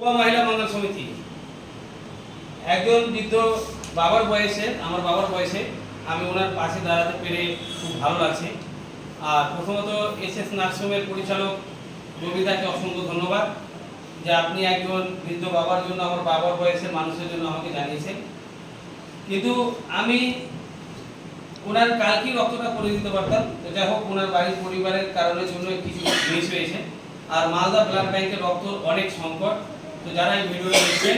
মহিলা মঙ্গল সমিতি একজন বৃদ্ধ বাবার বয়সে, আমার বাবার বয়সে আমি ওনার পাশে দাঁড়াতে পেরে খুব ভালো লাগছে। আর প্রথমত এসএস নার্সিংহোমের পরিচালক রবিদাকে অসংখ্য ধন্যবাদ যে আপনি একজন বৃদ্ধ বাবার জন্য, আমার বাবার বয়সের মানুষের জন্য আমাকে জানিয়েছেন। কিন্তু আমি ওনার কালকেই রক্তটা করে দিতে পারতাম, যাই হোক ওনার বাড়ির পরিবারের কারণের জন্য কিছু মিস হয়েছে। আর মালদা ব্লাড ব্যাংকের রক্ত অনেক সংকট। তো যারা এই ভিডিওটা দেখছেন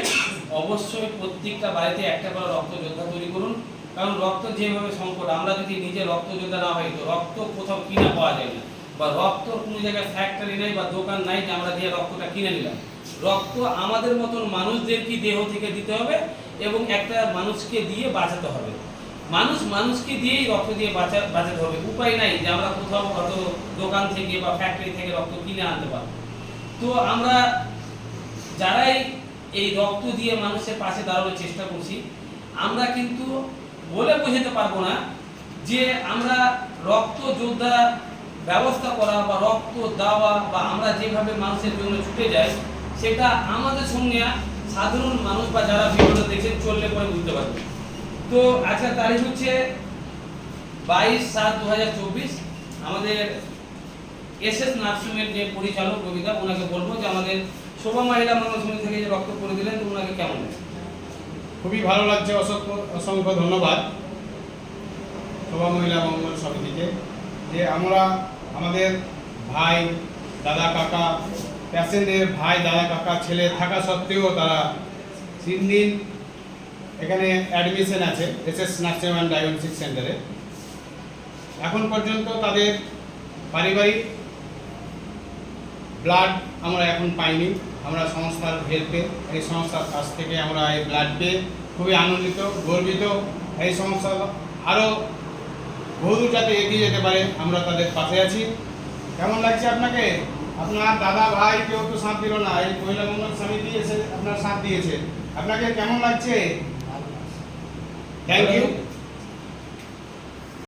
অবশ্যই প্রত্যেকটা বাড়িতে একটা করে রক্ত যোদ্ধা তৈরি করুন, কারণ রক্ত যেভাবে সংকট, আমরা যদি নিজে রক্ত যোদ্ধা না হয় তো রক্ত কোথাও কিনা পাওয়া যায় না, বা রক্ত কোনো জায়গায় ফ্যাক্টরি নেই বা দোকান নাই যে আমরা দিয়ে রক্তটা কিনে নিলাম। রক্ত আমাদের মতন মানুষদেরকে দেহ থেকে দিতে হবে এবং একটা মানুষকে দিয়ে বাঁচাতে হবে। মানুষকে দিয়েই রক্ত দিয়ে বাঁচাতে হবে। উপায় নাই যে আমরা কোথাও কত দোকান থেকে বা ফ্যাক্টরি থেকে রক্ত কিনে আনতে পারবো। তো আমরা যারাই এই রক্ত দিয়ে মানুষের পাশে দাঁড়ানোর চেষ্টা করছি, আমরা কিন্তু বলে বোঝাতে পারবো না যে আমরা রক্ত যোদ্ধা ব্যবস্থা করা বা রক্ত দেওয়া বা আমরা যেভাবে মানুষের জন্য ছুটে যাই, সেটা আমাদের সঙ্গে সাধারণ মানুষ বা যারা ভিডিওটা দেখছেন চললে পরে বুঝতে পারবে। তো আজকের তারিখ হচ্ছে 22/7/2024। আমাদের এসএস নার্সিংহোমের যে পরিচালক রবিদা, ওনাকে বলবো যে আমাদের শোভা মহিলা মঙ্গল সমিতি থেকে যে রক্ত করে দিলেন, তো ওনাকে কেমন লাগছে? খুবই ভালো লাগছে, অসংখ্য ধন্যবাদ শোভা মহিলা মঙ্গল সমিতিকে যে আমরা আমাদের ভাই দাদা কাকা প্যাসেন্টের ভাই দাদা কাকা ছেলে থাকা সত্ত্বেও তারা 3 দিন এখানে অ্যাডমিশন আছে এসএস নার্সিং অ্যান্ড ডায়াগনস্টিক সেন্টারে। এখন পর্যন্ত তাদের পারিবারিক ব্লাড আমরা এখন পাইনি। আমরা সংস্থার হেল্পে, এই সংস্থার কাছ থেকে আমরা এই ব্লাড পেয়ে খুবই আনন্দিত, গর্বিত। এই সংস্থা আরও বহুদূর যাতে এগিয়ে যেতে পারে আমরা তাদের পাশে আছি। কেমন লাগছে আপনাকে? আপনার দাদা ভাই কেউ তো সাথ দিল না, এই মহিলা মঙ্গল সমিতি এসে আপনার সাথ দিয়েছে। আপনাকে কেমন লাগছে? Thank you.